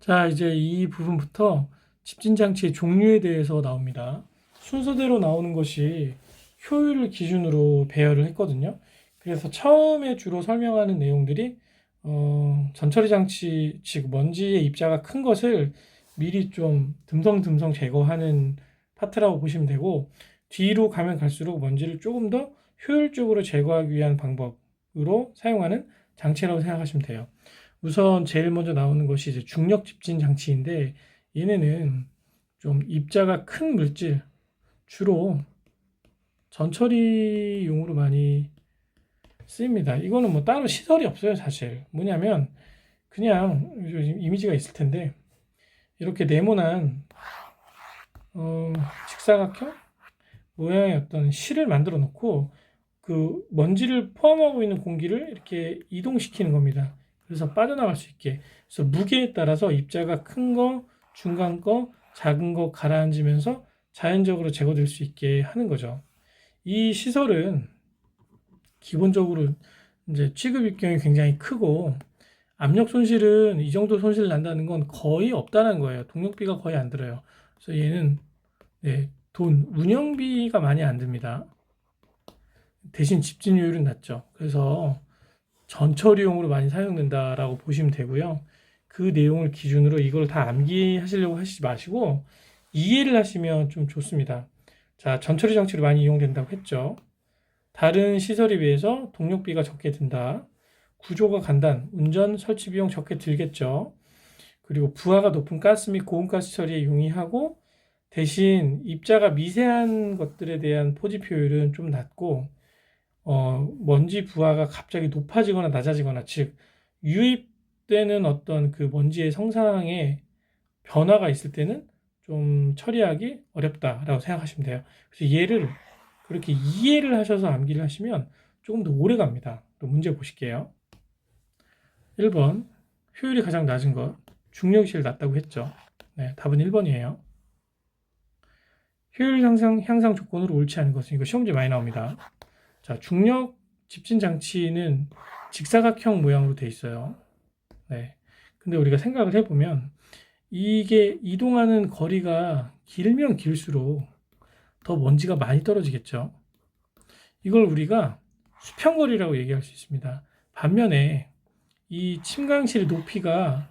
자, 이제 이 부분부터 집진장치의 종류에 대해서 나옵니다. 순서대로 나오는 것이 효율을 기준으로 배열을 했거든요. 그래서 처음에 주로 설명하는 내용들이 전처리 장치, 즉 먼지의 입자가 큰 것을 미리 좀 듬성듬성 제거하는 파트라고 보시면 되고, 뒤로 가면 갈수록 먼지를 조금 더 효율적으로 제거하기 위한 방법으로 사용하는 장치라고 생각하시면 돼요. 우선 제일 먼저 나오는 것이 이제 중력 집진 장치인데, 얘네는 좀 입자가 큰 물질, 주로 전처리용으로 많이 쓰입니다. 이거는 뭐 따로 시설이 없어요, 사실. 뭐냐면 그냥 이미지가 있을 텐데, 이렇게 네모난 직사각형 모양의 어떤 실을 만들어 놓고 그 먼지를 포함하고 있는 공기를 이렇게 이동시키는 겁니다. 그래서 빠져나갈 수 있게. 그래서 무게에 따라서 입자가 큰 거, 중간 거, 작은 거 가라앉으면서 자연적으로 제거될 수 있게 하는 거죠. 이 시설은 기본적으로 이제 취급 입경이 굉장히 크고, 압력 손실은 이 정도 손실 난다는 건 거의 없다는 거예요. 동력비가 거의 안 들어요. 그래서 얘는 운영비가 많이 안 듭니다. 대신 집진율은 낮죠. 그래서 전처리용으로 많이 사용된다라고 보시면 되고요. 그 내용을 기준으로 이걸 다 암기하시려고 하시지 마시고 이해를 하시면 좀 좋습니다. 자, 전처리 장치로 많이 이용된다고 했죠. 다른 시설에 비해서 동력비가 적게 든다. 구조가 간단, 운전, 설치 비용 적게 들겠죠. 그리고 부하가 높은 가스 및 고온가스 처리에 용이하고, 대신 입자가 미세한 것들에 대한 포집 효율은 좀 낮고, 먼지 부하가 갑자기 높아지거나 낮아지거나, 즉 유입되는 어떤 그 먼지의 성상에 변화가 있을 때는 좀 처리하기 어렵다라고 생각하시면 돼요. 그래서 얘를 그렇게 이해를 하셔서 암기를 하시면 조금 더 오래 갑니다. 또 문제 보실게요. 1번, 효율이 가장 낮은 것, 중력이 제일 낮다고 했죠. 네, 답은 1번이에요. 효율 향상 조건으로 옳지 않은 것은, 이거 시험지에 많이 나옵니다. 자, 중력 집진 장치는 직사각형 모양으로 돼 있어요. 네. 근데 우리가 생각을 해보면 이게 이동하는 거리가 길면 길수록 더 먼지가 많이 떨어지겠죠. 이걸 우리가 수평거리라고 얘기할 수 있습니다. 반면에 이 침강실의 높이가,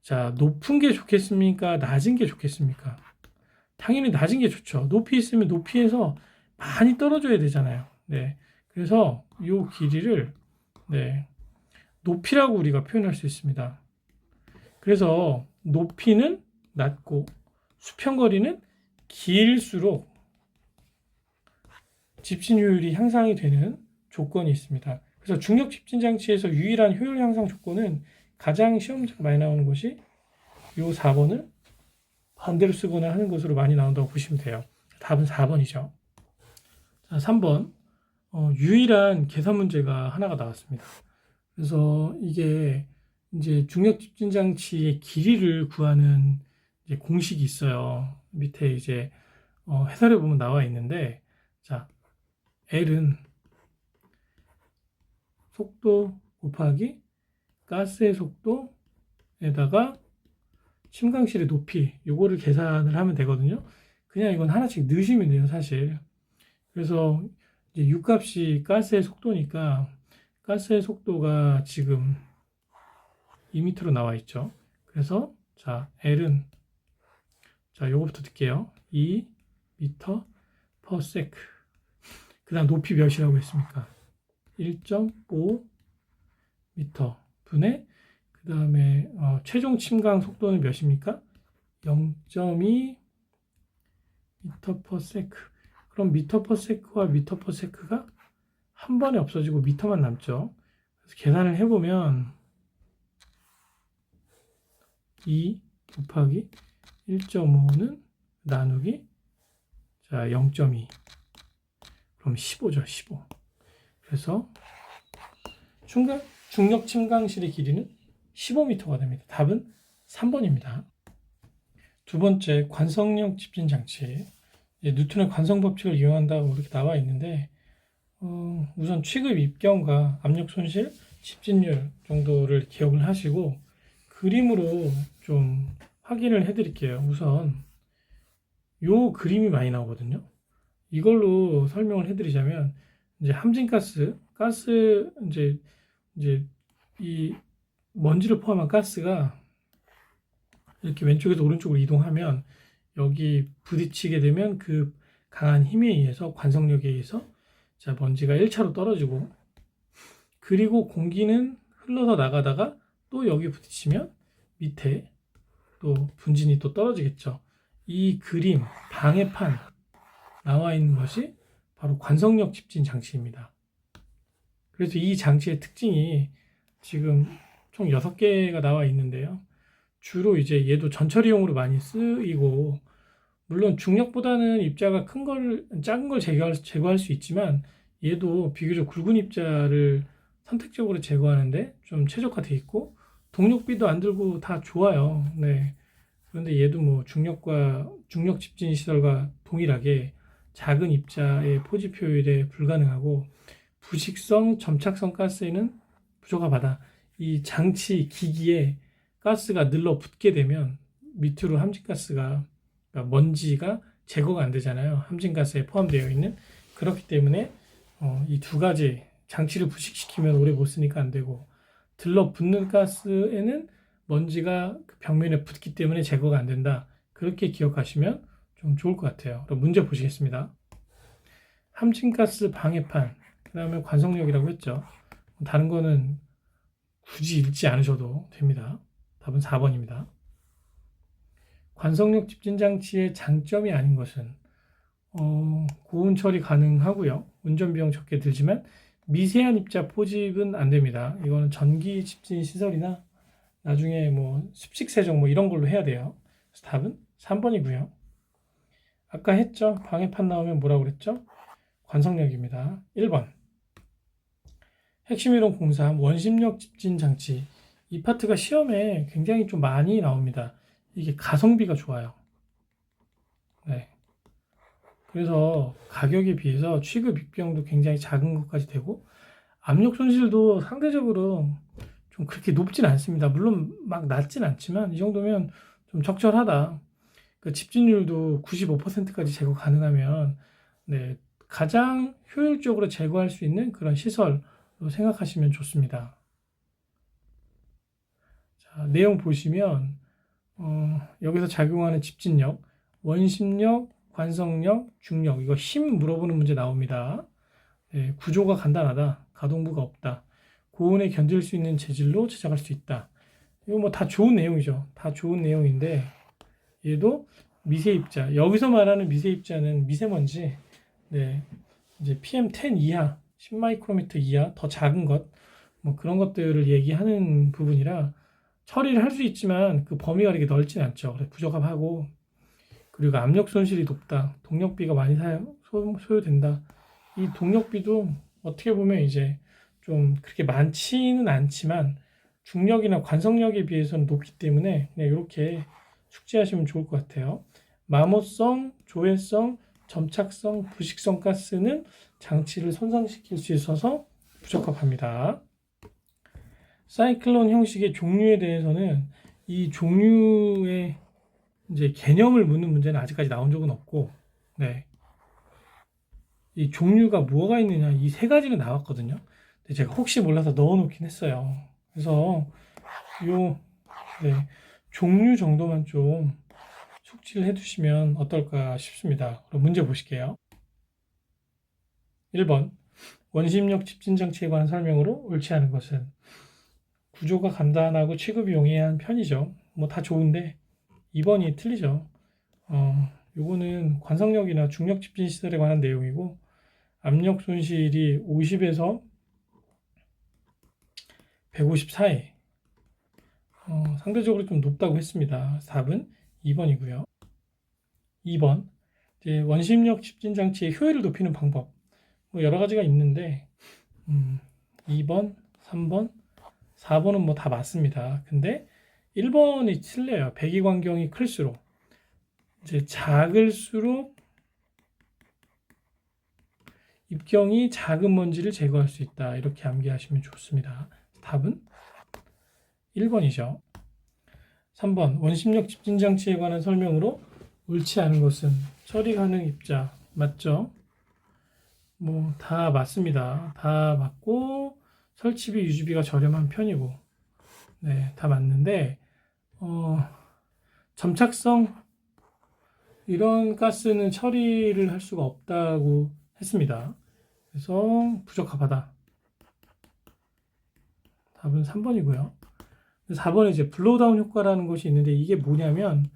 자, 높은 게 좋겠습니까? 낮은 게 좋겠습니까? 당연히 낮은 게 좋죠. 높이 있으면 높이에서 많이 떨어져야 되잖아요. 네. 그래서 이 길이를, 네, 높이라고 우리가 표현할 수 있습니다. 그래서 높이는 낮고 수평거리는 길수록 집진 효율이 향상이 되는 조건이 있습니다. 그래서 중력 집진 장치에서 유일한 효율 향상 조건은, 가장 시험지가 많이 나오는 것이 이 4번을 반대로 쓰거나 하는 것으로 많이 나온다고 보시면 돼요. 답은 4번이죠. 자, 3번. 유일한 계산 문제가 하나가 나왔습니다. 그래서 이게 이제 중력 집진 장치의 길이를 구하는 이제 공식이 있어요. 밑에 이제 해설해 보면 나와 있는데, 자, L은 속도 곱하기 가스의 속도에다가 침강실의 높이, 요거를 계산을 하면 되거든요. 그냥 이건 하나씩 넣으시면 돼요, 사실. 그래서 이제 U값이 가스의 속도니까, 가스의 속도가 지금 2m로 나와 있죠. 그래서 자, L은, 자, 요거부터 넣을게요. 2m per sec. 그 다음 높이 몇이라고 했습니까? 1.5m 분의, 그 다음에 최종 침강 속도는 몇입니까? 0.2 m per sec. 그럼 m per sec와 m per sec가 한 번에 없어지고 미터만 남죠. 그래서 계산을 해보면 2 곱하기 1.5는 나누기, 자, 0.2. 그럼 15죠, 15. 그래서 중력 침강실의 길이는 15m가 됩니다. 답은 3번입니다. 두 번째, 관성력 집진 장치. 뉴턴의 관성 법칙을 이용한다고 이렇게 나와 있는데, 우선 취급 입경과 압력 손실, 집진율 정도를 기억을 하시고, 그림으로 좀 좀 확인을 해드릴게요. 우선 요 그림이 많이 나오거든요. 이걸로 설명을 해드리자면 이제 가스 이제 이 먼지를 포함한 가스가 이렇게 왼쪽에서 오른쪽으로 이동하면 여기 부딪히게 되면 그 강한 힘에 의해서 관성력에 의해서 자 먼지가 1차로 떨어지고 그리고 공기는 흘러서 나가다가 또 여기 부딪히면 밑에 또 분진이 또 떨어지겠죠. 이 그림 방해판 나와 있는 것이 바로 관성력 집진 장치입니다. 그래서 이 장치의 특징이 지금 총 6개가 나와 있는데요. 주로 이제 얘도 전처리용으로 많이 쓰이고 물론 중력보다는 입자가 작은 걸 제거할 수 있지만 얘도 비교적 굵은 입자를 선택적으로 제거하는데 좀 최적화되어 있고 동력비도 안 들고 다 좋아요. 네. 그런데 얘도 뭐 중력 집진 시설과 동일하게 작은 입자의 포집 효율에 불가능하고 부식성, 점착성 가스에는 부적합하다. 이 장치 기기에 가스가 늘러 붙게 되면 밑으로 함진가스가 그러니까 먼지가 제거가 안 되잖아요. 함진가스에 포함되어 있는 그렇기 때문에 이 두 가지 장치를 부식시키면 오래 못 쓰니까 안 되고 들러붙는 가스에는 먼지가 그 벽면에 붙기 때문에 제거가 안 된다. 그렇게 기억하시면 좀 좋을 것 같아요. 그럼 문제 보시겠습니다. 함진가스 방해판, 그 다음에 관성력이라고 했죠. 다른 거는 굳이 읽지 않으셔도 됩니다. 답은 4번입니다. 관성력 집진 장치의 장점이 아닌 것은 고온 처리 가능하고요. 운전 비용 적게 들지만 미세한 입자 포집은 안 됩니다. 이거는 전기 집진 시설이나 나중에 뭐 습식 세정 뭐 이런 걸로 해야 돼요. 그래서 답은 3번이고요. 아까 했죠. 방해판 나오면 뭐라고 그랬죠? 관성력입니다. 1번. 핵심 이론 03 원심력 집진 장치. 이 파트가 시험에 굉장히 좀 많이 나옵니다. 이게 가성비가 좋아요. 네. 그래서 가격에 비해서 취급 입병도 굉장히 작은 것까지 되고 압력 손실도 상대적으로 좀 그렇게 높진 않습니다. 물론 막 낮진 않지만 이 정도면 좀 적절하다. 그 집진율도 95%까지 제거 가능하면 네, 가장 효율적으로 제거할 수 있는 그런 시설로 생각하시면 좋습니다. 자, 내용 보시면 여기서 작용하는 집진력, 원심력, 관성력, 중력 이거 힘 물어보는 문제 나옵니다. 네, 구조가 간단하다. 가동부가 없다. 고온에 견딜 수 있는 재질로 제작할 수 있다. 이거 뭐 다 좋은 내용이죠. 다 좋은 내용인데 얘도 미세 입자. 여기서 말하는 미세 입자는 미세먼지. 네. 이제 PM10 이하, 10마이크로미터 이하, 더 작은 것, 뭐 그런 것들을 얘기하는 부분이라 처리를 할 수 있지만 그 범위가 이렇게 넓진 않죠. 그래서 부적합하고 그리고 압력 손실이 높다. 동력비가 많이 소요된다. 이 동력비도 어떻게 보면 이제 좀 그렇게 많지는 않지만 중력이나 관성력에 비해서는 높기 때문에 그냥 이렇게 숙지하시면 좋을 것 같아요. 마모성, 조회성, 점착성, 부식성 가스는 장치를 손상시킬 수 있어서 부적합합니다. 사이클론 형식의 종류에 대해서는 이 종류의 이제 개념을 묻는 문제는 아직까지 나온 적은 없고, 네. 이 종류가 뭐가 있느냐 이 세 가지는 나왔거든요. 근데 제가 혹시 몰라서 넣어놓긴 했어요. 그래서 요 네, 종류 정도만 좀 숙지를 해두시면 어떨까 싶습니다. 그럼 문제 보실게요. 1번 원심력 집진 장치에 관한 설명으로 옳지 않은 것은 구조가 간단하고 취급이 용이한 편이죠. 뭐 다 좋은데 2번이 틀리죠. 요거는 관성력이나 중력 집진 시설에 관한 내용이고 압력 손실이 50에서 150 사이 상대적으로 좀 높다고 했습니다. 답은 2번이고요. 2번 이제 원심력 집진 장치의 효율을 높이는 방법 뭐 여러 가지가 있는데 2번, 3번, 4번은 뭐 다 맞습니다. 근데 1번이 틀려요. 배기광경이 클수록 이제 작을수록 입경이 작은 먼지를 제거할 수 있다. 이렇게 암기하시면 좋습니다. 답은 1번이죠. 3번 원심력 집진 장치에 관한 설명으로 옳지 않은 것은 처리 가능 입자 맞죠? 뭐 다 맞습니다. 다 맞고 설치비 유지비가 저렴한 편이고 네, 다 맞는데 점착성 이런 가스는 처리를 할 수가 없다고 했습니다. 그래서 부적합하다. 답은 3번이고요. 4번에 이제 블로우다운 효과라는 것이 있는데 이게 뭐냐면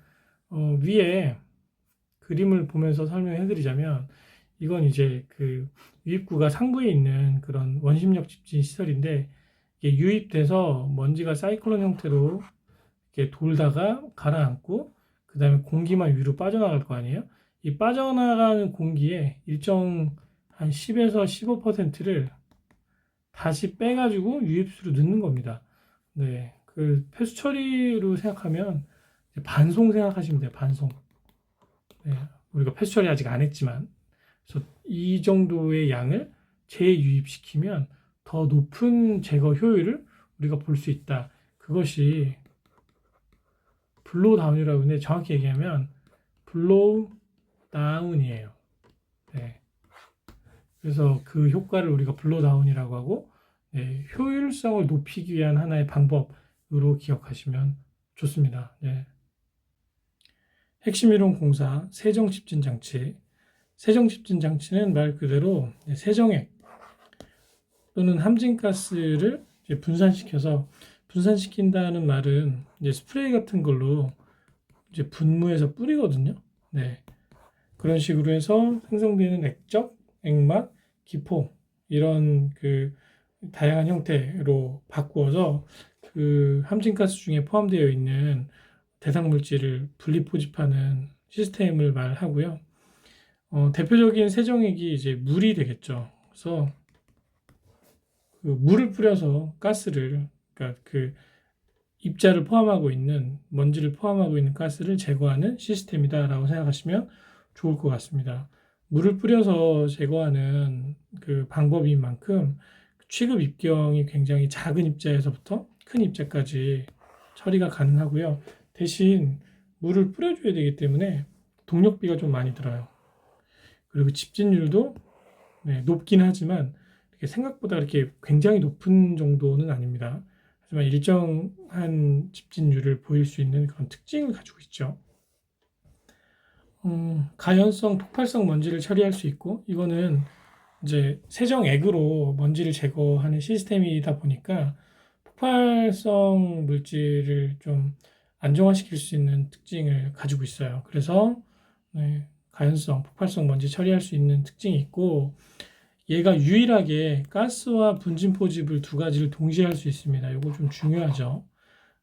위에 그림을 보면서 설명해 드리자면 이건 이제 그 유입구가 상부에 있는 그런 원심력 집진 시설인데 이게 유입돼서 먼지가 사이클론 형태로 이렇게 돌다가 가라앉고 그 다음에 공기만 위로 빠져나갈 거 아니에요? 이 빠져나가는 공기의 일정 한 10에서 15%를 다시 빼가지고 유입수로 넣는 겁니다. 네, 그 폐수 처리로 생각하면 반송 생각하시면 돼요. 반송. 네, 우리가 폐수 처리 아직 안 했지만, 그래서 이 정도의 양을 재유입시키면 더 높은 제거 효율을 우리가 볼 수 있다. 그것이 블로우 다운이라고 하는데 정확히 얘기하면 블로우 다운이에요. 네. 그래서 그 효과를 우리가 블로우 다운이라고 하고 네, 효율성을 높이기 위한 하나의 방법으로 기억하시면 좋습니다. 네. 핵심 이론 공사 세정 집진 장치. 세정 집진 장치는 말 그대로 세정액 또는 함진가스를 분산시켜서 분산시킨다는 말은 이제 스프레이 같은 걸로 이제 분무해서 뿌리거든요. 네. 그런 식으로 해서 생성되는 액적, 액막, 기포 이런 그 다양한 형태로 바꾸어서 그 함진가스 중에 포함되어 있는 대상 물질을 분리 포집하는 시스템을 말하고요. 대표적인 세정액이 이제 물이 되겠죠. 그래서 그 물을 뿌려서 가스를 그러니까 그 입자를 포함하고 있는 먼지를 포함하고 있는 가스를 제거하는 시스템이다라고 생각하시면 좋을 것 같습니다. 물을 뿌려서 제거하는 그 방법인 만큼 취급 입경이 굉장히 작은 입자에서부터 큰 입자까지 처리가 가능하고요. 대신 물을 뿌려줘야 되기 때문에 동력비가 좀 많이 들어요. 그리고 집진율도 높긴 하지만 생각보다 이렇게 굉장히 높은 정도는 아닙니다. 하지만 일정한 집진율을 보일 수 있는 그런 특징을 가지고 있죠. 가연성, 폭발성 먼지를 처리할 수 있고 이거는 이제 세정액으로 먼지를 제거하는 시스템이다 보니까 폭발성 물질을 좀 안정화시킬 수 있는 특징을 가지고 있어요. 그래서 가연성, 폭발성 먼지 처리할 수 있는 특징이 있고 얘가 유일하게 가스와 분진 포집을 두 가지를 동시에 할 수 있습니다. 이거 좀 중요하죠.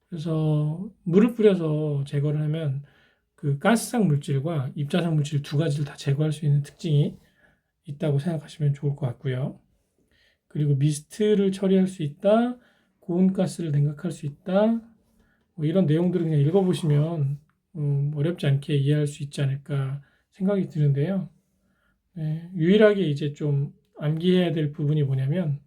그래서 물을 뿌려서 제거를 하면 그 가스상 물질과 입자상 물질 두 가지를 다 제거할 수 있는 특징이 있다고 생각하시면 좋을 것 같고요. 그리고 미스트를 처리할 수 있다, 고온 가스를 냉각할 수 있다, 뭐 이런 내용들을 그냥 읽어보시면 어렵지 않게 이해할 수 있지 않을까 생각이 드는데요. 유일하게 이제 좀 암기해야 될 부분이 뭐냐면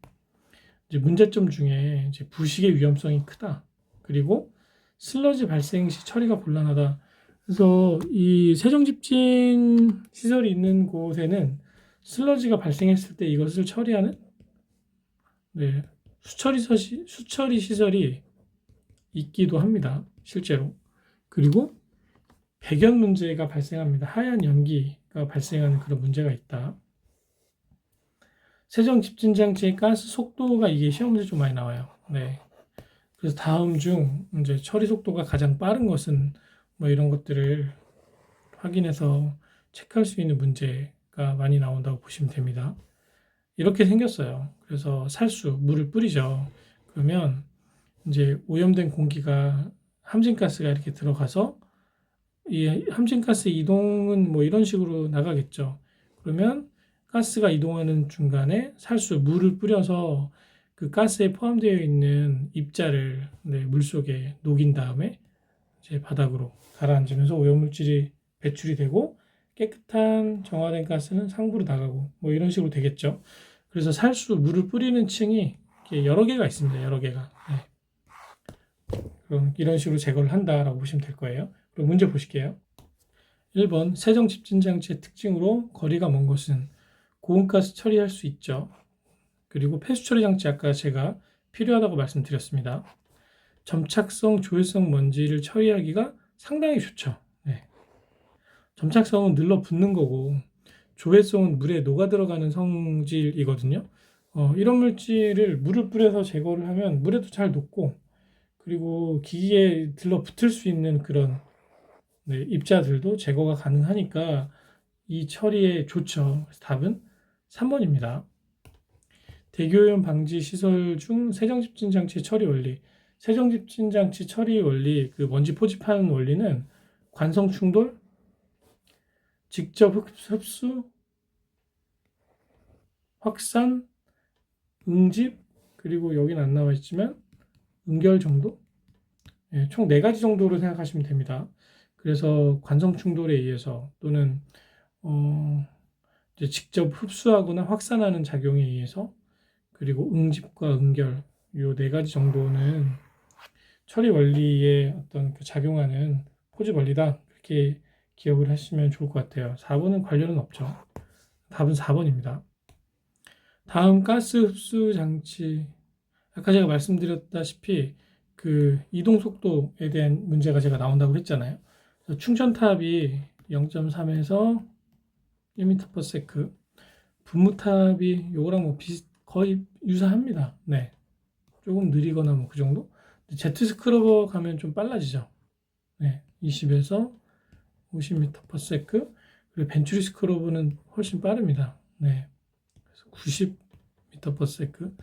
이제 문제점 중에 이제 부식의 위험성이 크다. 그리고 슬러지 발생 시 처리가 곤란하다. 그래서 이 세정집진 시설이 있는 곳에는 슬러지가 발생했을 때 이것을 처리하는 수처리 시설이 있기도 합니다. 실제로. 그리고 배견 문제가 발생합니다. 하얀 연기가 발생하는 그런 문제가 있다. 세정 집진 장치의 가스 속도가 이게 시험 문제 좀 많이 나와요. 네. 그래서 다음 중 이제 처리 속도가 가장 빠른 것은 뭐 이런 것들을 확인해서 체크할 수 있는 문제가 많이 나온다고 보시면 됩니다. 이렇게 생겼어요. 그래서 살수, 물을 뿌리죠. 그러면 이제 오염된 공기가 함진가스가 이렇게 들어가서 이 함진가스 이동은 뭐 이런 식으로 나가겠죠. 그러면 가스가 이동하는 중간에 살수, 물을 뿌려서 그 가스에 포함되어 있는 입자를 물속에 녹인 다음에 이제 바닥으로 가라앉으면서 오염물질이 배출이 되고 깨끗한 정화된 가스는 상부로 나가고 뭐 이런 식으로 되겠죠. 그래서 살수, 물을 뿌리는 층이 여러 개가 있습니다. 여러 개가. 그럼 이런 식으로 제거를 한다라고 보시면 될 거예요. 그럼 문제 보실게요. 1번 세정 집진 장치의 특징으로 거리가 먼 것은 고온가스 처리할 수 있죠. 그리고 폐수 처리 장치 아까 제가 필요하다고 말씀드렸습니다. 점착성, 조회성 먼지를 처리하기가 상당히 좋죠. 네. 점착성은 늘러 붙는 거고 조회성은 물에 녹아 들어가는 성질이거든요. 이런 물질을 물을 뿌려서 제거를 하면 물에도 잘 녹고 그리고 기기에 들러붙을 수 있는 그런 입자들도 제거가 가능하니까 이 처리에 좋죠. 그래서 답은 3번입니다. 대기오염 방지 시설 중 세정집진 장치 처리 원리. 세정집진 장치 처리 원리, 그 먼지 포집하는 원리는 관성 충돌, 직접 흡수, 확산, 응집, 그리고 여기는 안 나와 있지만 응결 정도? 총 4가지 정도로 생각하시면 됩니다. 그래서 관성 충돌에 의해서 또는 이제 직접 흡수하거나 확산하는 작용에 의해서 그리고 응집과 응결 요 4가지 정도는 처리 원리에 어떤 그 작용하는 포집 원리다. 그렇게 기억을 하시면 좋을 것 같아요. 4번은 관련은 없죠. 답은 4번입니다. 다음 가스 흡수 장치. 아까 제가 말씀드렸다시피 그 이동 속도에 대한 문제가 제가 나온다고 했잖아요. 충전탑이 0.3에서 1m/s, 분무탑이 요거랑 뭐 거의 유사합니다. 네, 조금 느리거나 뭐 그 정도. 제트 스크러버 가면 좀 빨라지죠. 네, 20에서 50m/s. 그리고 벤츄리 스크러버는 훨씬 빠릅니다. 네, 그래서 90m/s.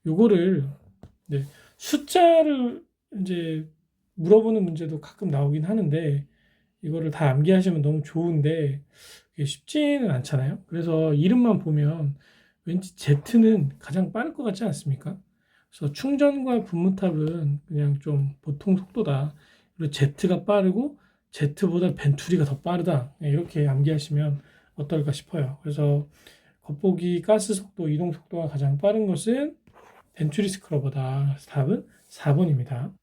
요거를 네, 숫자를 이제 물어보는 문제도 가끔 나오긴 하는데 이거를 다 암기하시면 너무 좋은데 이게 쉽지는 않잖아요. 그래서 이름만 보면 왠지 Z는 가장 빠를 것 같지 않습니까? 그래서 충전과 분무탑은 그냥 좀 보통 속도다. 그리고 Z가 빠르고 Z보다 벤투리가 더 빠르다. 이렇게 암기하시면 어떨까 싶어요. 그래서 겉보기 가스 속도, 이동 속도가 가장 빠른 것은 벤투리 스크러버다. 답은 4번입니다.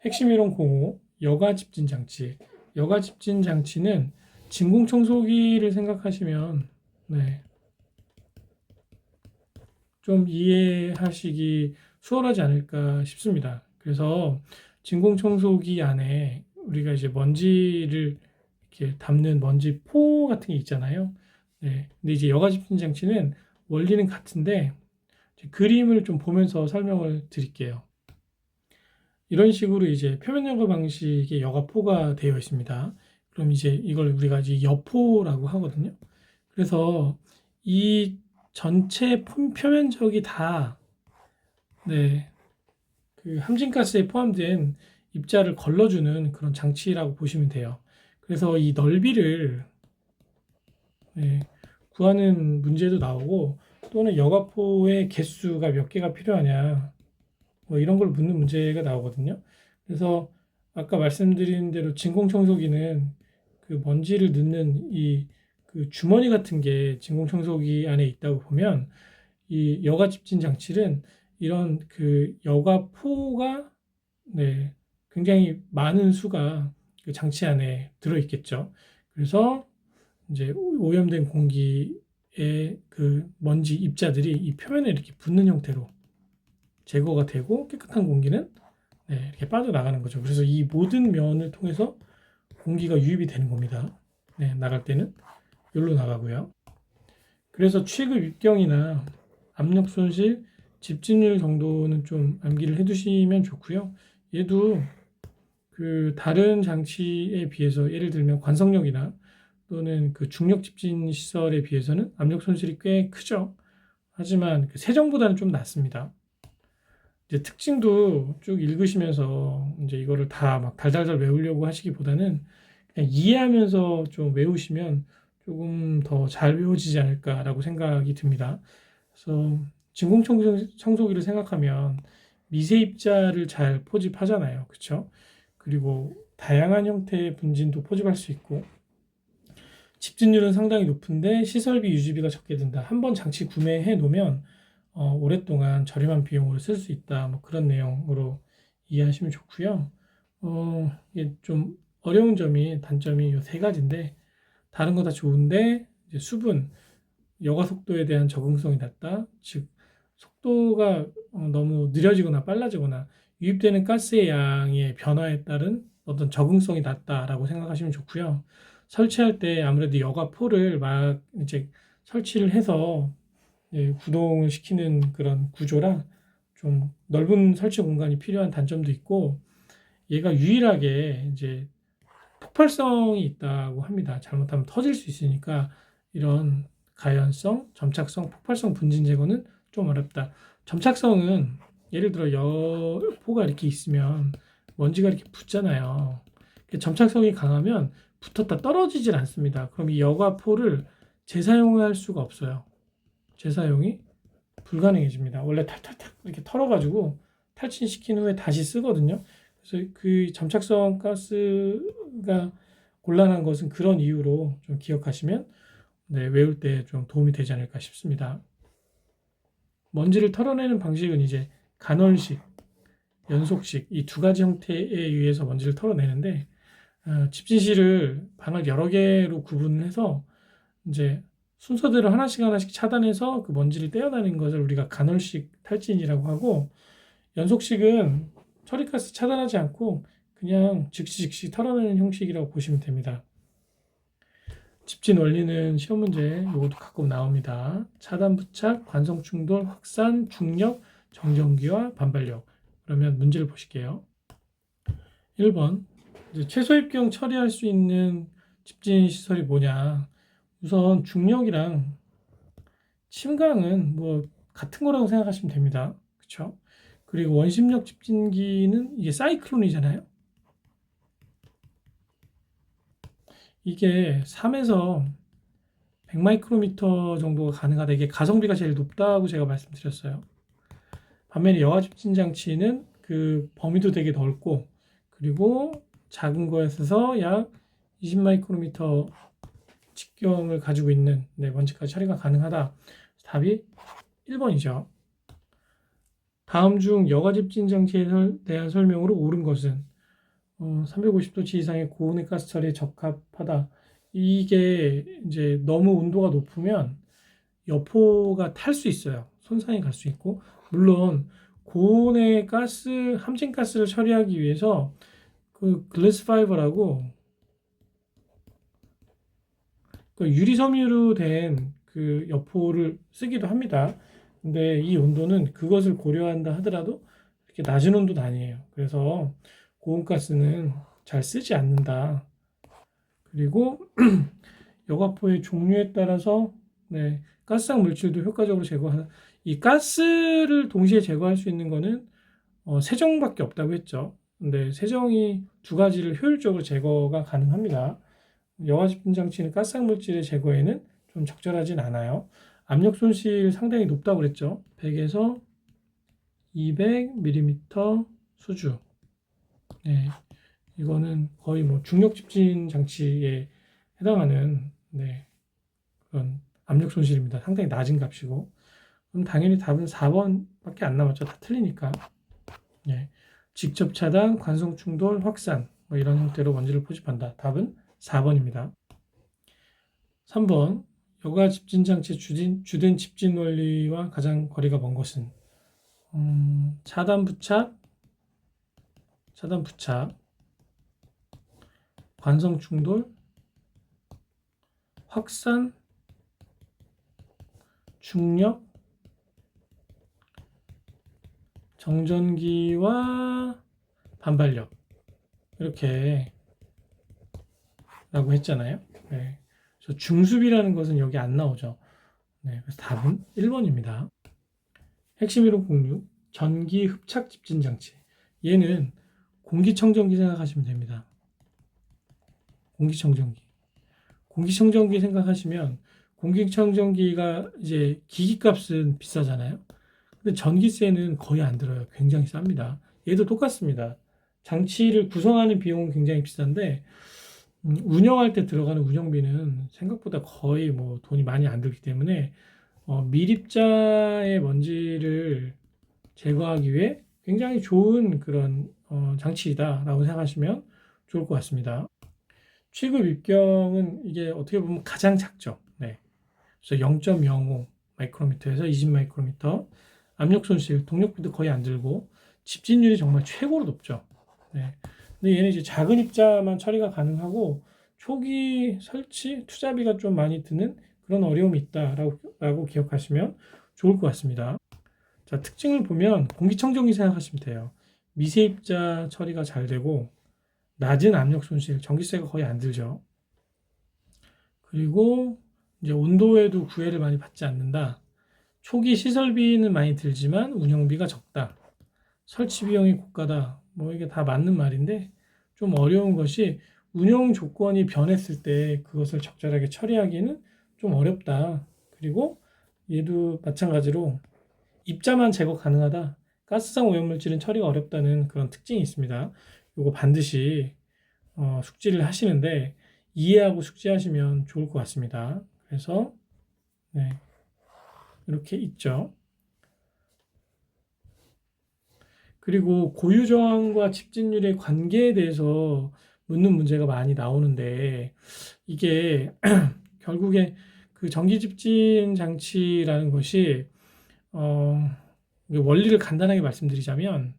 핵심 이론 05 여가 집진 장치. 여가 집진 장치는 진공 청소기를 생각하시면 좀 이해하시기 수월하지 않을까 싶습니다. 그래서 진공 청소기 안에 우리가 이제 먼지를 이렇게 담는 먼지 포 같은 게 있잖아요. 네. 근데 이제 여가 집진 장치는 원리는 같은데 그림을 좀 보면서 설명을 드릴게요. 이런 식으로 이제 표면 여과 방식의 여과포가 되어 있습니다. 그럼 이제 이걸 우리가 이제 여포라고 하거든요. 그래서 이 전체 표면적이 다 그 함진가스에 포함된 입자를 걸러주는 그런 장치라고 보시면 돼요. 그래서 이 넓이를 구하는 문제도 나오고 또는 여과포의 개수가 몇 개가 필요하냐 뭐 이런 걸 묻는 문제가 나오거든요. 그래서 아까 말씀드린 대로 진공청소기는 그 먼지를 넣는 이 그 주머니 같은 게 진공청소기 안에 있다고 보면 이 여가 집진 장치는 이런 그 여과포가 굉장히 많은 수가 그 장치 안에 들어 있겠죠. 그래서 이제 오염된 공기의 그 먼지 입자들이 이 표면에 이렇게 붙는 형태로 제거가 되고 깨끗한 공기는 이렇게 빠져나가는 거죠. 그래서 이 모든 면을 통해서 공기가 유입이 되는 겁니다. 나갈 때는 여기로 나가고요. 그래서 취급 입경이나 압력 손실, 집진율 정도는 좀 암기를 해두시면 좋고요. 얘도 그 다른 장치에 비해서 예를 들면 관성력이나 또는 그 중력 집진 시설에 비해서는 압력 손실이 꽤 크죠. 하지만 그 세정보다는 좀 낫습니다. 이제 특징도 쭉 읽으시면서 이제 이거를 다 막 달달달 외우려고 하시기보다는 그냥 이해하면서 좀 외우시면 조금 더 잘 외워지지 않을까라고 생각이 듭니다. 그래서 진공청소기를 생각하면 미세 입자를 잘 포집하잖아요. 그렇죠? 그리고 다양한 형태의 분진도 포집할 수 있고 집진율은 상당히 높은데 시설비 유지비가 적게 든다. 한번 장치 구매해 놓으면 오랫동안 저렴한 비용으로 쓸 수 있다. 뭐 그런 내용으로 이해하시면 좋고요. 이게 좀 어려운 단점이 이 세 가지인데, 다른 거 다 좋은데 이제 수분, 여과 속도에 대한 적응성이 낮다. 즉 속도가 너무 느려지거나 빨라지거나 유입되는 가스의 양의 변화에 따른 어떤 적응성이 낮다라고 생각하시면 좋고요. 설치할 때 아무래도 여과포를 막 이제 설치를 해서 구동을 시키는 그런 구조라 좀 넓은 설치 공간이 필요한 단점도 있고, 얘가 유일하게 이제 폭발성이 있다고 합니다. 잘못하면 터질 수 있으니까 이런 가연성, 점착성, 폭발성 분진 제거는 좀 어렵다. 점착성은 예를 들어 여포가 이렇게 있으면 먼지가 이렇게 붙잖아요. 점착성이 강하면 붙었다 떨어지질 않습니다. 그럼 이 여과포를 재사용할 수가 없어요. 재사용이 불가능해집니다. 원래 탈탈탈 이렇게 털어가지고 탈취시킨 후에 다시 쓰거든요. 그래서 그 점착성 가스가 곤란한 것은 그런 이유로 좀 기억하시면 외울 때 좀 도움이 되지 않을까 싶습니다. 먼지를 털어내는 방식은 이제 간헐식, 연속식 이 두 가지 형태에 의해서 먼지를 털어내는데, 집진실을 방을 여러 개로 구분해서 이제 순서대로 하나씩 하나씩 차단해서 그 먼지를 떼어내는 것을 우리가 간헐식 탈진이라고 하고, 연속식은 처리가스 차단하지 않고 그냥 즉시 털어내는 형식이라고 보시면 됩니다. 집진 원리는 시험 문제 이것도 가끔 나옵니다. 차단, 부착, 관성 충돌, 확산, 중력, 정전기와 반발력. 그러면 문제를 보실게요. 1번 최소 입경 처리할 수 있는 집진 시설이 뭐냐. 우선 중력이랑 침강은 뭐 같은 거라고 생각하시면 됩니다. 그렇죠? 그리고 원심력 집진기는 이게 사이클론이잖아요. 이게 3에서 100마이크로미터 정도가 가능하다. 이게 가성비가 제일 높다고 제가 말씀드렸어요. 반면에 여과 집진 장치는 그 범위도 되게 넓고, 그리고 작은 거에서 약 20마이크로미터 직경을 가지고 있는 먼지까지 처리가 가능하다. 답이 1번이죠. 다음 중 여과 집진 장치에 대한 설명으로 옳은 것은 350도씨 이상의 고온의 가스 처리에 적합하다. 이게 이제 너무 온도가 높으면 여포가 탈 수 있어요. 손상이 갈 수 있고, 물론 고온의 가스, 함진 가스를 처리하기 위해서 그 글래스 파이버라고 그 유리 섬유로 된 그 여포를 쓰기도 합니다. 근데 이 온도는 그것을 고려한다 하더라도 이렇게 낮은 온도는 아니에요. 그래서 고온가스는 잘 쓰지 않는다. 그리고 여과포의 종류에 따라서 가스상 물질도 효과적으로 제거하는, 이 가스를 동시에 제거할 수 있는 거는 세정밖에 없다고 했죠. 근데 세정이 두 가지를 효율적으로 제거가 가능합니다. 여과 집진 장치는 가스상 물질의 제거에는 좀 적절하진 않아요. 압력 손실 상당히 높다고 그랬죠. 100에서 200mm 수주. 네, 이거는 거의 뭐 중력 집진 장치에 해당하는 그런 압력 손실입니다. 상당히 낮은 값이고, 그럼 당연히 답은 4번밖에 안 남았죠. 다 틀리니까. 네, 직접 차단, 관성 충돌, 확산 뭐 이런 형태로 먼지를 포집한다. 답은 4번입니다. 3번 여과 집진 장치의 주된 집진 원리와 가장 거리가 먼 것은 차단 부착, 관성 충돌, 확산, 중력, 정전기와 반발력, 이렇게 라고 했잖아요. 네. 그래서 중수비라는 것은 여기 안 나오죠. 네. 그래서 답은 1번입니다. 핵심 1506 전기 흡착 집진 장치. 얘는 공기청정기 생각하시면 됩니다. 공기청정기 생각하시면, 공기청정기가 이제 기기값은 비싸잖아요. 근데 전기세는 거의 안 들어요. 굉장히 쌉니다. 얘도 똑같습니다. 장치를 구성하는 비용은 굉장히 비싼데 운영할 때 들어가는 운영비는 생각보다 거의 뭐 돈이 많이 안 들기 때문에 밀입자의 먼지를 제거하기 위해 굉장히 좋은 그런 장치이다라고 생각하시면 좋을 것 같습니다. 취급 입경은 이게 어떻게 보면 가장 작죠. 네. 그래서 0.05 마이크로미터에서 20 마이크로미터, 압력 손실, 동력비도 거의 안 들고 집진율이 정말 최고로 높죠. 네. 근데 얘는 이제 작은 입자만 처리가 가능하고 초기 설치 투자비가 좀 많이 드는 그런 어려움이 있다라고 기억하시면 좋을 것 같습니다. 자, 특징을 보면 공기청정기 생각하시면 돼요. 미세입자 처리가 잘 되고 낮은 압력 손실, 전기세가 거의 안 들죠. 그리고 이제 온도에도 구애를 많이 받지 않는다. 초기 시설비는 많이 들지만 운영비가 적다. 설치 비용이 고가다. 뭐 이게 다 맞는 말인데 좀 어려운 것이 운영 조건이 변했을 때 그것을 적절하게 처리하기는 좀 어렵다. 그리고 얘도 마찬가지로 입자만 제거 가능하다. 가스성 오염물질은 처리가 어렵다는 그런 특징이 있습니다. 이거 반드시 숙지를 하시는데 이해하고 숙지하시면 좋을 것 같습니다. 그래서 네, 이렇게 있죠. 그리고 고유 저항과 집진율의 관계에 대해서 묻는 문제가 많이 나오는데 이게 결국에 그 전기 집진 장치라는 것이 원리를 간단하게 말씀드리자면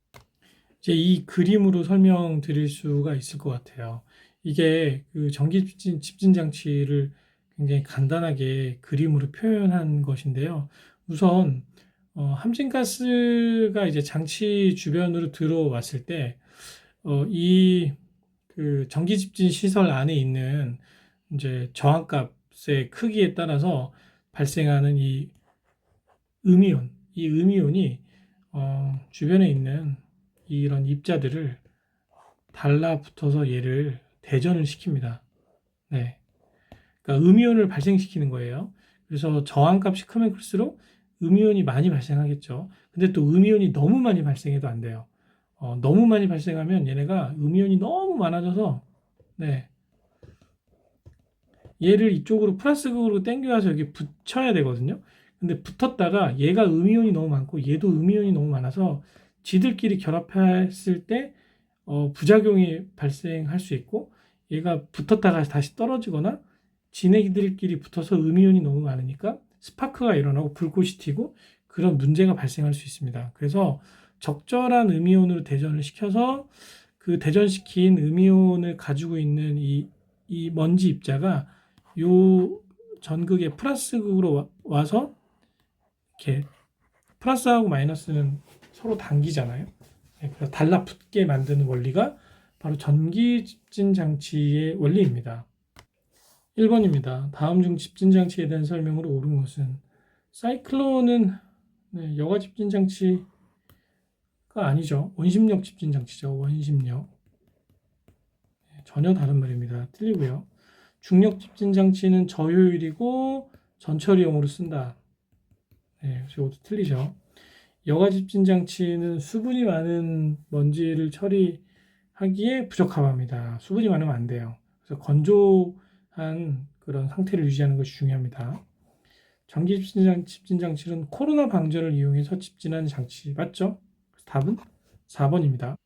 이제 이 그림으로 설명드릴 수가 있을 것 같아요. 이게 그 전기 집진 장치를 굉장히 간단하게 그림으로 표현한 것인데요. 우선 함진가스가 이제 장치 주변으로 들어왔을 때, 이 그 전기 집진 시설 안에 있는 이제 저항값의 크기에 따라서 발생하는 이 음이온, 이 음이온이 주변에 있는 이런 입자들을 달라붙어서 얘를 대전을 시킵니다. 네. 그러니까 음이온을 발생시키는 거예요. 그래서 저항값이 크면 클수록 음이온이 많이 발생하겠죠. 근데 또 음이온이 너무 많이 발생해도 안 돼요. 너무 많이 발생하면 얘네가 음이온이 너무 많아져서 네. 얘를 이쪽으로 플러스극으로 당겨와서 여기 붙여야 되거든요. 근데 붙었다가 얘가 음이온이 너무 많고 얘도 음이온이 너무 많아서 지들끼리 결합했을 때 부작용이 발생할 수 있고 얘가 붙었다가 다시 떨어지거나 지네들끼리 붙어서 음이온이 너무 많으니까 스파크가 일어나고 불꽃이 튀고 그런 문제가 발생할 수 있습니다. 그래서 적절한 음이온으로 대전을 시켜서 그 대전시킨 음이온을 가지고 있는 이 먼지 입자가 요 전극의 플러스극으로 와서 이렇게 플러스하고 마이너스는 서로 당기잖아요. 네, 그래서 달라붙게 만드는 원리가 바로 전기 집진 장치의 원리입니다. 1번입니다. 다음 중 집진 장치에 대한 설명으로 옳은 것은 사이클론은 네, 여가 집진 장치가 아니죠. 원심력 집진 장치죠. 원심력. 네, 전혀 다른 말입니다. 틀리고요. 중력 집진 장치는 저효율이고 전처리용으로 쓴다. 네, 이것도 틀리죠. 여가 집진 장치는 수분이 많은 먼지를 처리하기에 부적합합니다. 수분이 많으면 안 돼요. 그래서 건조한 그런 상태를 유지하는 것이 중요합니다. 전기 집진 장치는 코로나 방전을 이용해서 집진하는 장치 맞죠? 답은 4번입니다.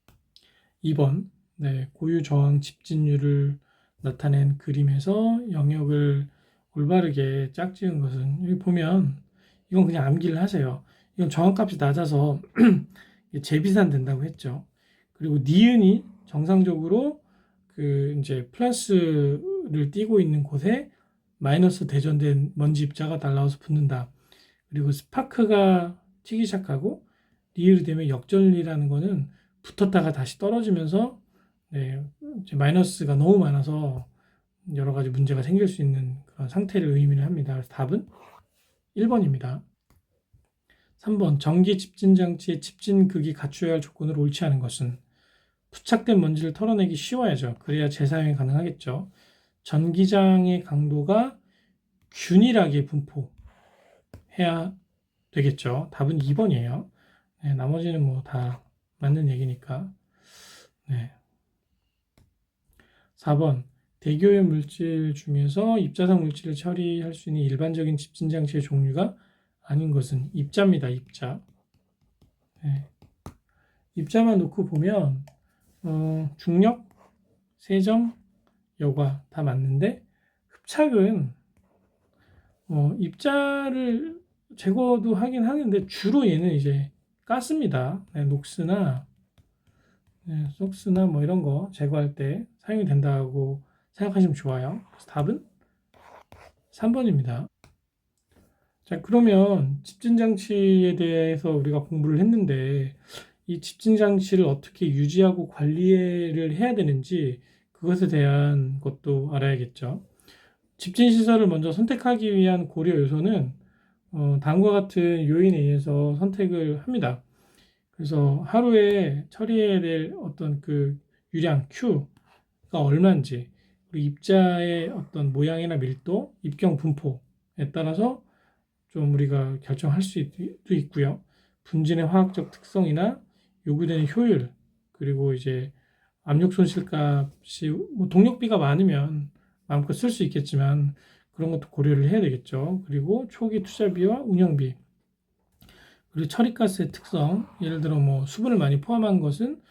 2번 네, 고유 저항 집진율을 나타낸 그림에서 영역을 올바르게 짝지은 것은 여기 보면 이건 그냥 암기를 하세요. 이건 저항값이 낮아서 재비산 된다고 했죠. 그리고 니은이 정상적으로 그 이제 플러스를 띄고 있는 곳에 마이너스 대전된 먼지 입자가 날라와서 붙는다. 그리고 스파크가 튀기 시작하고 리을이 되면 역전이라는 거는 붙었다가 다시 떨어지면서 네, 이제 마이너스가 너무 많아서 여러 가지 문제가 생길 수 있는 그런 상태를 의미를 합니다. 그래서 답은 1번입니다. 3번 전기 집진 장치의 집진극이 갖추어야 할 조건으로 옳지 않은 것은 부착된 먼지를 털어내기 쉬워야죠. 그래야 재사용이 가능하겠죠. 전기장의 강도가 균일하게 분포해야 되겠죠. 답은 2번이에요. 네, 나머지는 뭐 다 맞는 얘기니까. 네. 4번 대기오염 물질 중에서 입자상 물질을 처리할 수 있는 일반적인 집진 장치의 종류가 아닌 것은 입자입니다. 입자. 네. 입자만 놓고 보면 중력, 세정, 여과 다 맞는데 흡착은 입자를 제거도 하긴 하는데 주로 얘는 이제 가스입니다. 네, 녹스나 속스나 뭐 이런 거 제거할 때 사용이 된다고 생각하시면 좋아요. 그래서 답은 3번입니다. 자, 그러면 집진 장치에 대해서 우리가 공부를 했는데 이 집진 장치를 어떻게 유지하고 관리를 해야 되는지 그것에 대한 것도 알아야겠죠. 집진 시설을 먼저 선택하기 위한 고려 요소는 다음과 같은 요인에 의해서 선택을 합니다. 그래서 하루에 처리해야 될 어떤 그 유량 Q가 얼마인지, 그리고 입자의 어떤 모양이나 밀도, 입경 분포에 따라서 좀 우리가 결정할 수도 있고요. 분진의 화학적 특성이나 요구되는 효율, 그리고 이제 압력 손실 값이 뭐 동력비가 많으면 마음껏 쓸 수 있겠지만 그런 것도 고려를 해야 되겠죠. 그리고 초기 투자비와 운영비, 그리고 처리가스의 특성, 예를 들어 뭐 수분을 많이 포함한 것은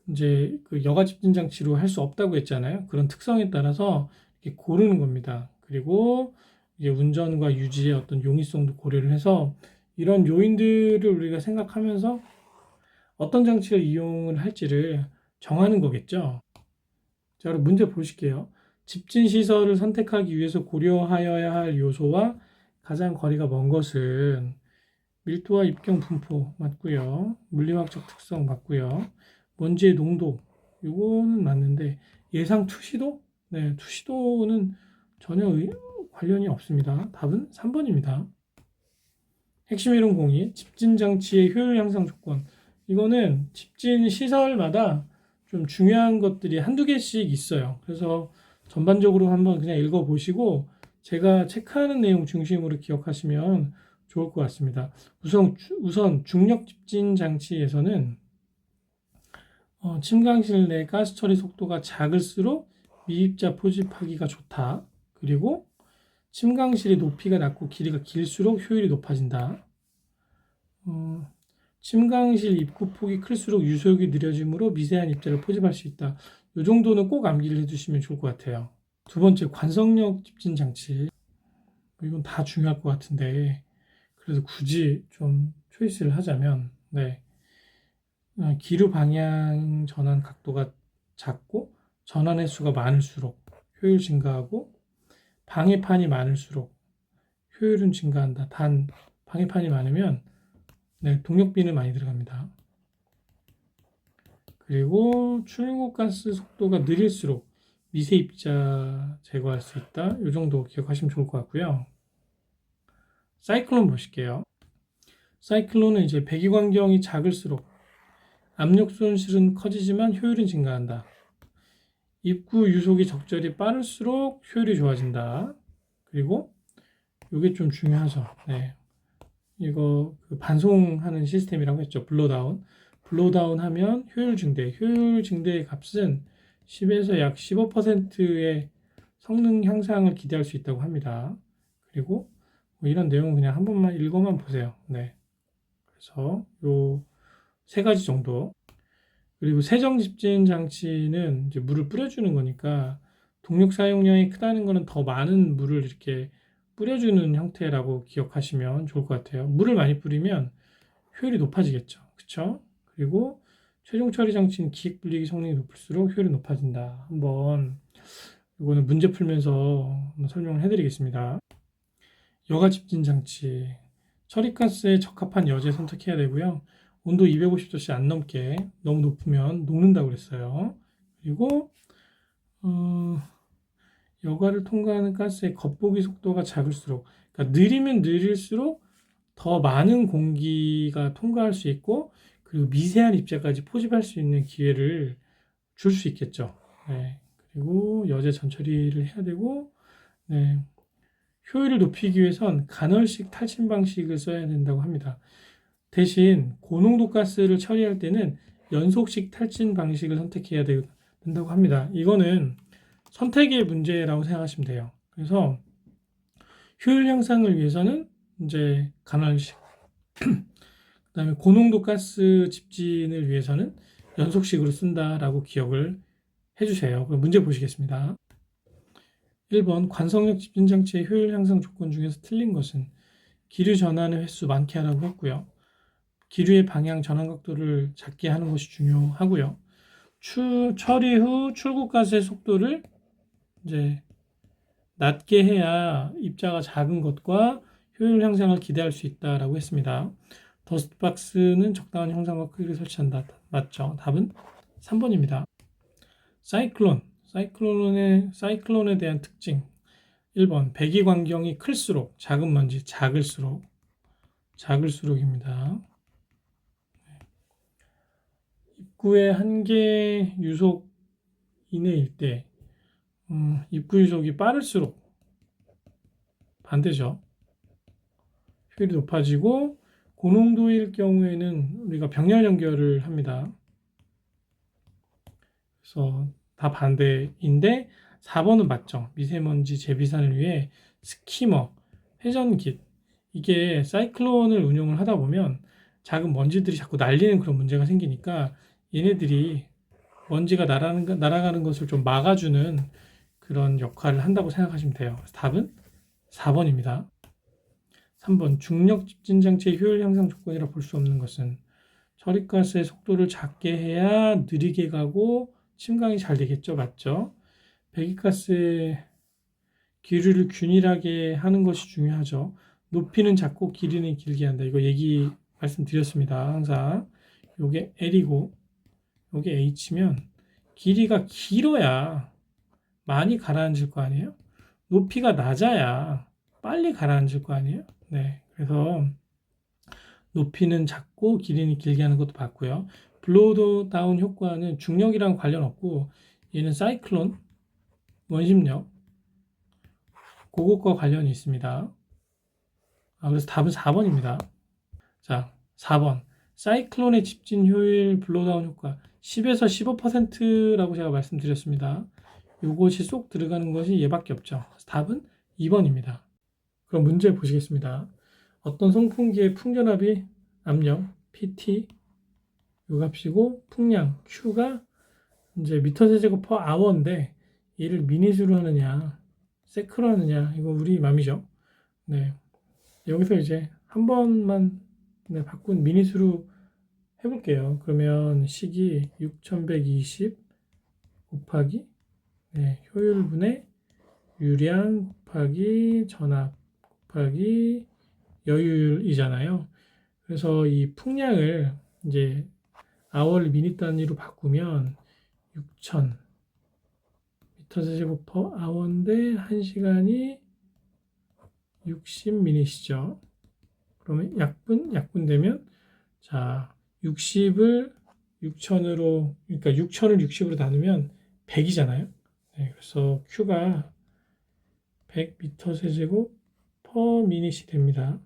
이제 그 여가 집진 장치로 할 수 없다고 했잖아요. 그런 특성에 따라서 이렇게 고르는 겁니다. 그리고 이제 운전과 유지의 어떤 용이성도 고려를 해서 이런 요인들을 우리가 생각하면서 어떤 장치를 이용을 할지를 정하는 거겠죠. 자, 그럼 문제 보실게요. 집진 시설을 선택하기 위해서 고려하여야 할 요소와 가장 거리가 먼 것은 밀도와 입경 분포 맞고요. 물리학적 특성 맞고요. 먼지의 농도 이거는 맞는데 예상 투시도? 네, 투시도는 전혀 관련이 없습니다. 답은 3번입니다. 핵심 이론 공이 집진 장치의 효율 향상 조건. 이거는 집진 시설마다 좀 중요한 것들이 한두 개씩 있어요. 그래서 전반적으로 한번 그냥 읽어보시고 제가 체크하는 내용 중심으로 기억하시면 좋을 것 같습니다. 우선 중력 집진 장치에서는 침강실 내 가스 처리 속도가 작을수록 미입자 포집하기가 좋다. 그리고 침강실의 높이가 낮고 길이가 길수록 효율이 높아진다. 침강실 입구 폭이 클수록 유속이 느려지므로 미세한 입자를 포집할 수 있다. 이 정도는 꼭 암기를 해두시면 좋을 것 같아요. 두 번째, 관성력 집진 장치. 이건 다 중요할 것 같은데, 그래서 굳이 좀 초이스를 하자면, 네. 기류 방향 전환 각도가 작고, 전환 횟수가 많을수록 효율 증가하고, 방해판이 많을수록 효율은 증가한다. 단, 방해판이 많으면, 네, 동력비는 많이 들어갑니다. 그리고 출구가스 속도가 느릴수록 미세 입자 제거할 수 있다. 이 정도 기억하시면 좋을 것 같고요. 사이클론 보실게요. 사이클론은 이제 배기환경이 작을수록 압력 손실은 커지지만 효율은 증가한다. 입구 유속이 적절히 빠를수록 효율이 좋아진다. 그리고 이게 좀 중요하죠. 네. 이거 그 반송하는 시스템이라고 했죠. 블로다운. 블로다운 하면 효율 증대. 효율 증대의 값은 10에서 약 15%의 성능 향상을 기대할 수 있다고 합니다. 그리고 뭐 이런 내용은 그냥 한 번만 읽어만 보세요. 네. 그래서 요 세 가지 정도. 그리고 세정 집진 장치는 이제 물을 뿌려주는 거니까 동력 사용량이 크다는 거는 더 많은 물을 이렇게 뿌려주는 형태라고 기억하시면 좋을 것 같아요. 물을 많이 뿌리면 효율이 높아지겠죠. 그쵸? 그리고 최종 처리 장치는 기획 분리기 성능이 높을수록 효율이 높아진다. 한번 이거는 문제 풀면서 한번 설명을 해드리겠습니다. 여가 집진 장치. 처리가스에 적합한 여제 선택해야 되고요. 온도 250도씨 안 넘게, 너무 높으면 녹는다고 그랬어요. 그리고 여과를 통과하는 가스의 겉보기 속도가 작을수록, 그러니까 느리면 느릴수록 더 많은 공기가 통과할 수 있고, 그리고 미세한 입자까지 포집할 수 있는 기회를 줄 수 있겠죠. 네. 그리고 여제 전처리를 해야 되고, 네. 효율을 높이기 위해선 간헐식 탈침 방식을 써야 된다고 합니다. 대신 고농도 가스를 처리할 때는 연속식 탈진 방식을 선택해야 된다고 합니다. 이거는 선택의 문제라고 생각하시면 돼요. 그래서 효율 향상을 위해서는 이제 간헐식, 그다음에 고농도 가스 집진을 위해서는 연속식으로 쓴다라고 기억을 해주세요. 그럼 문제 보시겠습니다. 1번 관성력 집진장치의 효율 향상 조건 중에서 틀린 것은 기류 전환의 횟수 많게 하라고 했고요. 기류의 방향 전환 각도를 작게 하는 것이 중요하고요. 처리 후 출구가스의 속도를 이제 낮게 해야 입자가 작은 것과 효율 향상을 기대할 수 있다라고 했습니다. 더스트박스는 적당한 형상과 크기를 설치한다. 맞죠? 답은 3번입니다. 사이클론에 대한 특징. 1번 배기 광경이 클수록 작은 먼지, 작을수록입니다. 입구의 한계 유속 이내일 때 입구 유속이 빠를수록 반대죠. 효율이 높아지고 고농도일 경우에는 우리가 병렬 연결을 합니다. 그래서 다 반대인데 4번은 맞죠. 미세먼지 재비산을 위해 스키머, 회전깃 이게 사이클론을 운용을 하다 보면 작은 먼지들이 자꾸 날리는 그런 문제가 생기니까 얘네들이 먼지가 날아가는 것을 좀 막아주는 그런 역할을 한다고 생각하시면 돼요. 그래서 답은 4번입니다. 3번 중력 집진 장치의 효율 향상 조건이라 볼 수 없는 것은 처리가스의 속도를 작게 해야 느리게 가고 침강이 잘 되겠죠. 맞죠? 배기가스의 기류를 균일하게 하는 것이 중요하죠. 높이는 작고 길이는 길게 한다. 이거 말씀드렸습니다. 항상 요게 L이고 요게 H면 길이가 길어야 많이 가라앉을 거 아니에요? 높이가 낮아야 빨리 가라앉을 거 아니에요? 네. 그래서 높이는 작고 길이는 길게 하는 것도 봤고요. 블로우 다운 효과는 중력이랑 관련 없고 얘는 사이클론, 원심력 그것과 관련이 있습니다. 그래서 답은 4번입니다. 자, 4번. 사이클론의 집진 효율 블로우다운 효과 10에서 15%라고 제가 말씀드렸습니다. 이것이 쏙 들어가는 것이 얘밖에 없죠. 답은 2번입니다. 그럼 문제 보시겠습니다. 어떤 송풍기의 풍전압이 압력 PT 요 값이고 풍량 Q가 이제 미터 세제곱 퍼 아워인데 얘를 미닛으로 하느냐 세크로 하느냐 이거 우리 맘이죠. 네. 여기서 이제 한 번만 바꾼 미닛으로 해볼게요. 그러면 식이 6120 곱하기 효율분의 유량 곱하기 전압 곱하기 여유율이잖아요. 그래서 이 풍량을 이제 아워를 미닛 단위로 바꾸면 6000 미터 세제곱 퍼 아워인데 1시간이 60 미닛이죠. 그러면 약분 되면 자 60을 6000으로 그러니까 6000을 60으로 나누면 100이잖아요. 네, 그래서 Q가 100 미터 세제곱 퍼 미닛이 됩니다.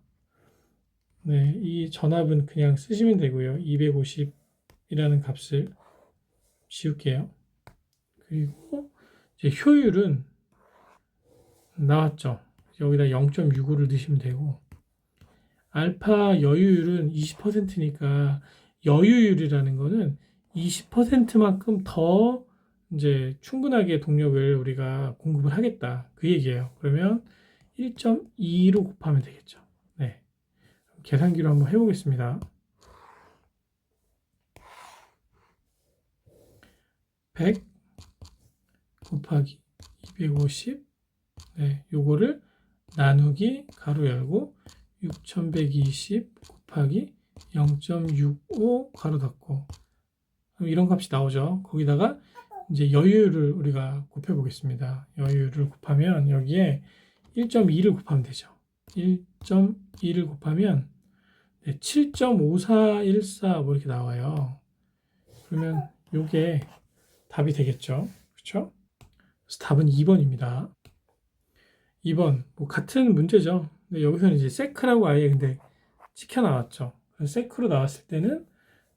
네, 이 전압은 그냥 쓰시면 되고요. 250이라는 값을 지울게요. 그리고 이제 효율은 나왔죠. 여기다 0.65를 넣으시면 되고 알파 여유율은 20%니까 여유율이라는 거는 20%만큼 더 이제 충분하게 동력을 우리가 공급을 하겠다. 그 얘기예요. 그러면 1.2로 곱하면 되겠죠. 네. 계산기로 한번 해보겠습니다. 100 곱하기 250 네, 요거를 나누기 가로 열고 6120 곱하기 0.65 가로 닫고 이런 값이 나오죠. 거기다가 이제 여유를 우리가 곱해 보겠습니다. 여유를 곱하면 여기에 1.2를 곱하면 되죠. 1.2를 곱하면 7.5414 뭐 이렇게 나와요. 그러면 요게 답이 되겠죠. 그렇죠? 그래서 답은 2번입니다. 2번 뭐 같은 문제죠. 근데 여기서는 이제 세크라고 아예 근데 찍혀 나왔죠. 세크로 나왔을 때는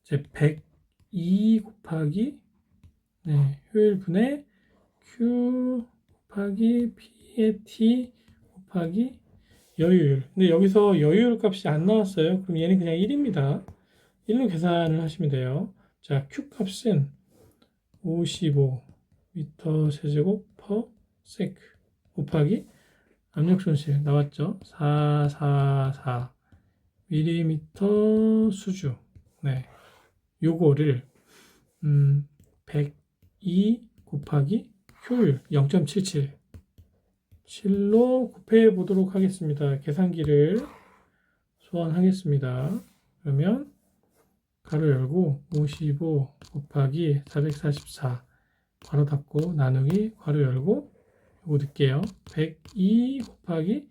이제 102 곱하기 효율분의 Q 곱하기 P의 T 곱하기 여유율. 근데 여기서 여유율 값이 안 나왔어요. 그럼 얘는 그냥 1입니다. 1로 계산을 하시면 돼요. 자, Q 값은 55m 세제곱 per sec 곱하기 압력 손실 나왔죠? 444 밀리미터 수주. 네. 요거를 102 곱하기 효율 0.77 7로 곱해 보도록 하겠습니다. 계산기를 소환하겠습니다. 그러면 가로 열고 55 곱하기 444 괄호 닫고 나누기 괄호 열고 요거 넣을게요. 102 곱하기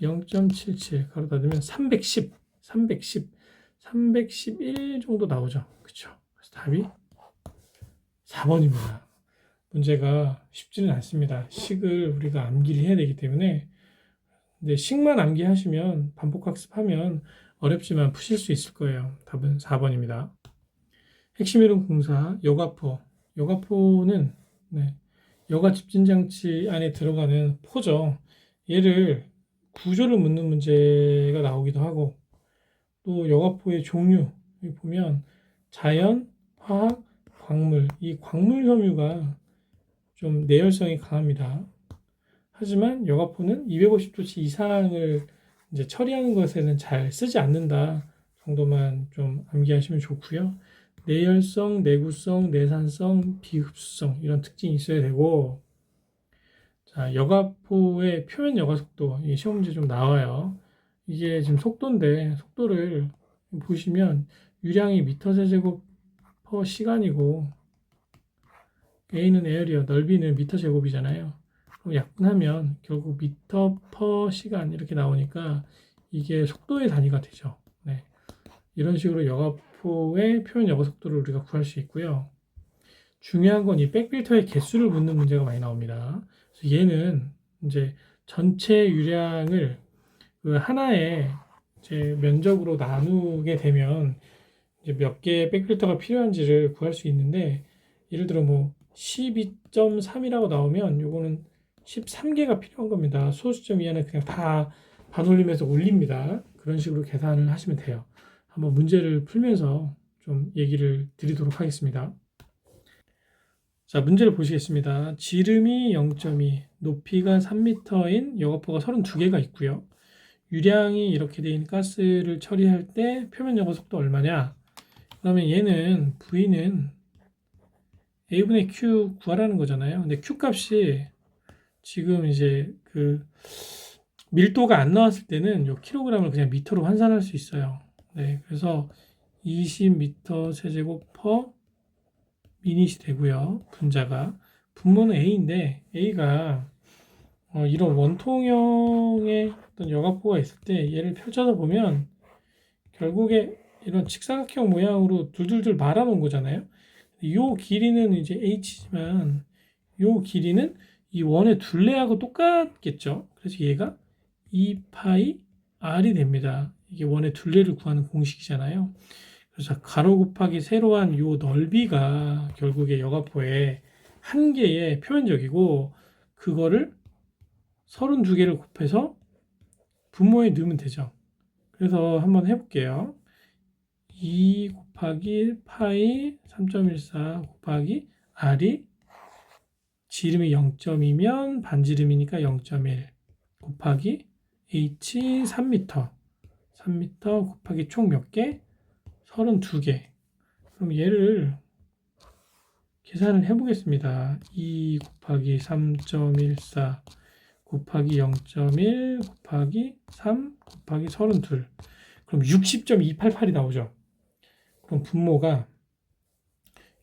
0.77 괄호 닫으면 311 정도 나오죠. 그쵸? 그래서 답이 4번입니다. 문제가 쉽지는 않습니다. 식을 우리가 암기를 해야 되기 때문에. 근데 식만 암기하시면 반복학습하면 어렵지만 푸실 수 있을 거예요. 답은 4번입니다. 핵심 이론 공사 여가포. 여가포는 여가 집진장치 안에 들어가는 포죠. 얘를 구조를 묻는 문제가 나오기도 하고, 또 여가포의 종류 여기 보면 자연, 화학, 광물, 이 광물 섬유가 좀 내열성이 강합니다. 하지만 여가포는 250도씨 이상을 이제 처리하는 것에는 잘 쓰지 않는다 정도만 좀 암기하시면 좋고요. 내열성, 내구성, 내산성, 비흡수성 이런 특징이 있어야 되고, 자, 여가포의 표면 여가 속도, 이 시험 문제 좀 나와요. 이게 지금 속도인데 속도를 보시면 유량이 미터 세제곱 퍼 시간이고 A는 에어리어, 넓이는 미터 제곱이잖아요. 그럼 약분하면 결국 미터 퍼 시간 이렇게 나오니까 이게 속도의 단위가 되죠. 네. 이런 식으로 여가포의 표면 여가 속도를 우리가 구할 수 있고요. 중요한 건 이 백필터의 개수를 묻는 문제가 많이 나옵니다. 그래서 얘는 이제 전체 유량을 그 하나의 이제 면적으로 나누게 되면 이제 몇 개의 백필터가 필요한지를 구할 수 있는데, 예를 들어 뭐 12.3이라고 나오면 요거는 13개가 필요한 겁니다. 소수점 이하는 그냥 다 반올림해서 올립니다. 그런 식으로 계산을 하시면 돼요. 한번 문제를 풀면서 좀 얘기를 드리도록 하겠습니다. 자, 문제를 보시겠습니다. 지름이 0.2, 높이가 3m인 여가포가 32개가 있고요. 유량이 이렇게 된 가스를 처리할 때 표면 여가 속도 얼마냐? 그러면 얘는 V는 A분의 Q 구하라는 거잖아요. 근데 Q 값이 지금 이제 그 밀도가 안 나왔을 때는 요 킬로그램을 그냥 미터로 환산할 수 있어요. 네, 그래서 20m 세제곱 퍼 미닛이 되고요. 분자가 분모는 A인데 A가 이런 원통형의 어떤 여가포가 있을 때 얘를 펼쳐서 보면 결국에 이런 직사각형 모양으로 둘둘둘 말아놓은 거잖아요. 이 길이는 이제 h지만 이 길이는 이 원의 둘레하고 똑같겠죠. 그래서 얘가 2파이 r이 됩니다. 이게 원의 둘레를 구하는 공식이잖아요. 그래서 가로 곱하기 세로 한 이 넓이가 결국에 여가포의 한 개의 표면적이고, 그거를 32개를 곱해서 분모에 넣으면 되죠. 그래서 한번 해볼게요. 2 곱하기 파이 3.14 곱하기 r이 지름이 0.2면 반지름이니까 0.1 곱하기 h 3m 3m 곱하기 총 몇 개? 32개. 그럼 얘를 계산을 해보겠습니다. 2 곱하기 3.14 곱하기 0.1 곱하기 3 곱하기 32. 그럼 60.288이 나오죠. 그럼 분모가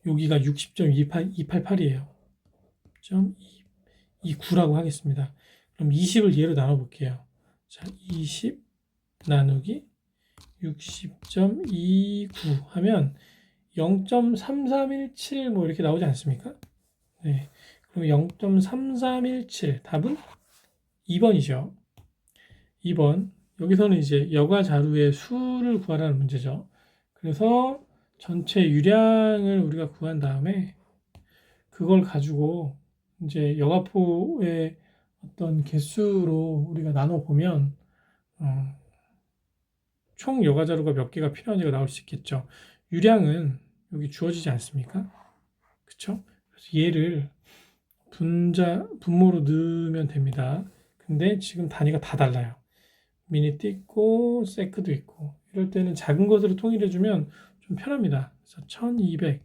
여기가 60.288이에요. 0.29라고 하겠습니다. 그럼 20을 얘로 나눠볼게요. 자, 20 나누기 60.29 하면 0.3317 뭐 이렇게 나오지 않습니까? 네. 그럼 0.3317 답은 2번이죠. 2번. 여기서는 이제 여가 자루의 수를 구하라는 문제죠. 그래서 전체 유량을 우리가 구한 다음에 그걸 가지고 이제 여가포의 어떤 개수로 우리가 나눠 보면 총 여가 자루가 몇 개가 필요한지가 나올 수 있겠죠. 유량은 여기 주어지지 않습니까? 그쵸? 그래서 얘를 분모로 넣으면 됩니다. 근데 지금 단위가 다 달라요. 미니트 있고 세크도 있고 이럴 때는 작은 것으로 통일해주면 좀 편합니다. 그래서 1200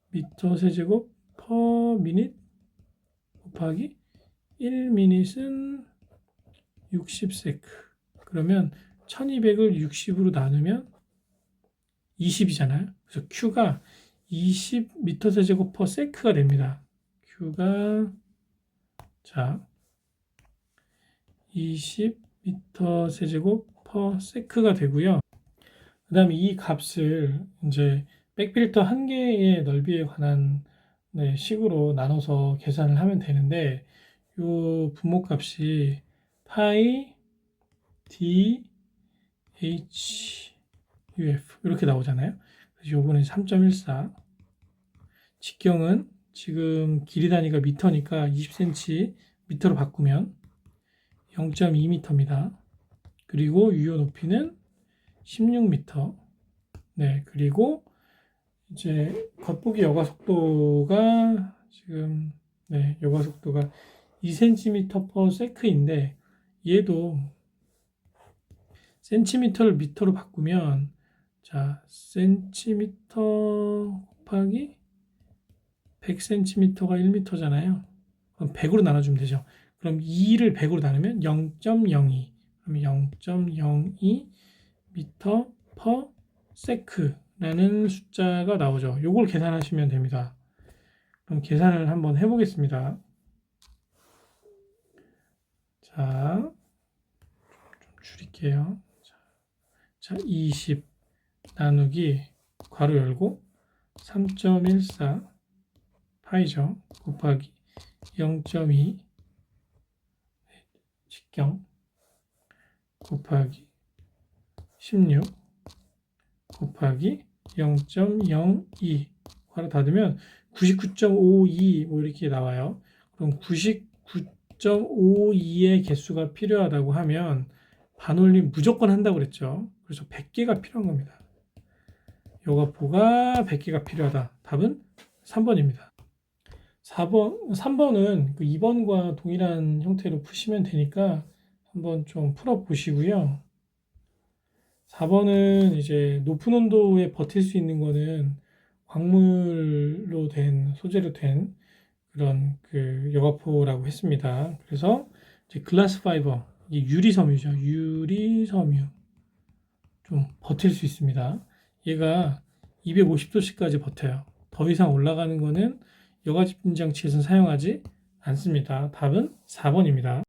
미터 세제곱 per minute 곱하기 1미닛은 60세크. 그러면 1200을 60으로 나누면 20이잖아요. 그래서 Q가 20m 세제곱 per 세크가 됩니다. Q가 자 20m 세제곱 per 세크가 되고요. 그 다음에 이 값을 이제 백필터 한 개의 넓이에 관한 식으로 나눠서 계산을 하면 되는데 이 분모값이 파이 d h uf 이렇게 나오잖아요. 그래서 요거는 3.14 직경은 지금 길이 단위가 미터니까 20cm 미터로 바꾸면 0.2m입니다. 그리고 유효 높이는 16m. 네, 그리고 이제 겉보기 여과 속도가 지금 여과 속도가 2cm/s인데 얘도 센티미터를 미터로 바꾸면 자 센티미터 곱하기 100cm가 1m잖아요. 그럼 100으로 나눠주면 되죠. 그럼 2를 100으로 나누면 0.02. 그럼 0.02 미터 per sec라는 숫자가 나오죠. 요걸 계산하시면 됩니다. 그럼 계산을 한번 해보겠습니다. 자, 좀 줄일게요. 자, 20 나누기 괄호 열고 3.14 파이죠. 곱하기 0.2 직경 곱하기 16 곱하기 0.02 괄호 닫으면 99.52 뭐 이렇게 나와요. 그럼 99.52의 개수가 필요하다고 하면 반올림 무조건 한다고 그랬죠. 그래서 100개가 필요한 겁니다. 여과포가 100개가 필요하다. 답은 3번입니다. 3번은 그 2번과 동일한 형태로 푸시면 되니까 한번 좀 풀어 보시고요. 4번은 이제 높은 온도에 버틸 수 있는 거는 광물로 된, 소재로 된 그런 그 여과포라고 했습니다. 그래서 이제 글라스 파이버, 이게 유리섬유죠. 유리섬유. 좀 버틸 수 있습니다. 얘가 250도씨까지 버텨요. 더 이상 올라가는 거는 여과집 장치에서는 사용하지 않습니다. 답은 4번입니다.